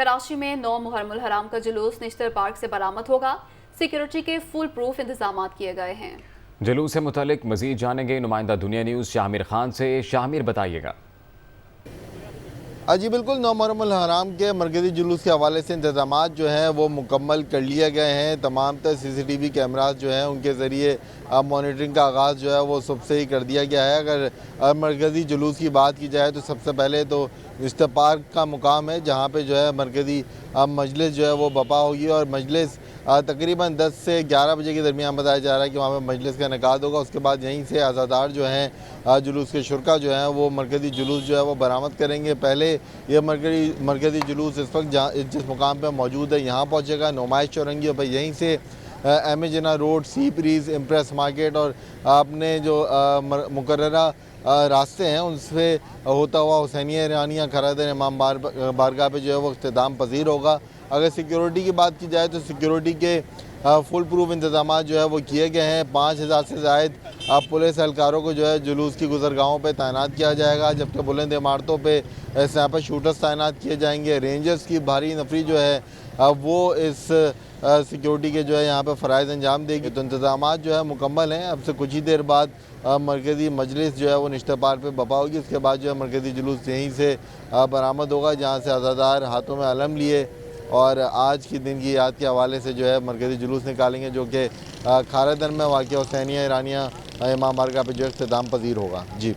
कराची में 9 मुहर्रमुल हराम का जुलूस निश्तर पार्क से बरामद होगा। सिक्योरिटी के फुल प्रूफ इंतजाम किए गए हैं। जुलूस से मुतालिक मजीद जानेंगे नुमाइंदा दुनिया न्यूज़ शाहमीर खान से। शाहमीर बताइएगा। जी बिल्कुल, 9 मुहर्रमुल हराम के मरकज़ी जुलूस के हवाले से इंतजाम जो हैं वो मुकम्मल कर लिए गए हैं। तमाम तर CCTV कैमरास जो हैं उनके ज़रिए मॉनिटरिंग का आगाज़ जो है वो सुबह से ही कर दिया गया है। अगर मरकज़ी जुलूस की बात की जाए तो सबसे पहले तो निश्तर पार्क का मुकाम है, जहाँ पे जो है मरकज़ी मजलिस जो है वो बपा होगी और मजलिस तकरीबन 10 से 11 बजे के दरमियान बताया जा रहा है कि वहाँ पर मजलिस का इनेकाद होगा। उसके बाद यहीं से आज़ादार जो हैं जुलूस के शुरा जो हैं वो मरकज़ी जुलूस जो है वो बरामद करेंगे। पहले ये मरकज़ी जुलूस इस वक्त जिस मुकाम पर मौजूद है यहाँ पहुँचेगा, नुमाइश चौरंगी और यहीं से एम.ए. जिन्ना रोड, सी ब्रिज, इम्प्रेस मार्केट और अपने जो मुकर्ररा रास्ते हैं उनसे होता हुआ हुसैनिया ईरानिया खरादर इमाम बारगाह पे जो है वो इख्तिताम पजीर होगा। अगर सिक्योरिटी की बात की जाए तो सिक्योरिटी के फुल प्रूफ इंतजाम जो है वो किए गए हैं। 5000 से ज़ायद पुलिस एहलकारों को जो है जुलूस की गुजरगाहों पे तैनात किया जाएगा, जबकि बुलंद इमारतों पे स्नाइपर शूटर्स तैनात किए जाएंगे। रेंजर्स की भारी नफरी जो है वो इस सिक्योरिटी के जो है यहाँ पे फ़राइज़ अंजाम देगी। तो इंतजाम जो है मुकम्मल हैं। अब से कुछ ही देर बाद मरकज़ी मजलिस जो है वो निश्तर पार्क पे बपा होगी। उसके बाद जो है मरकज़ी जुलूस यहीं से बरामद होगा, जहाँ से आज़ादार हाथों में अलम लिए और आज की दिन की याद के हवाले से जो है मरकज़ी जुलूस निकालेंगे, जो कि खारदन में वाक़ हुसैनिया ईरानिया इमाम बारगाह पे जो इख्तिताम पजीर होगा। जी।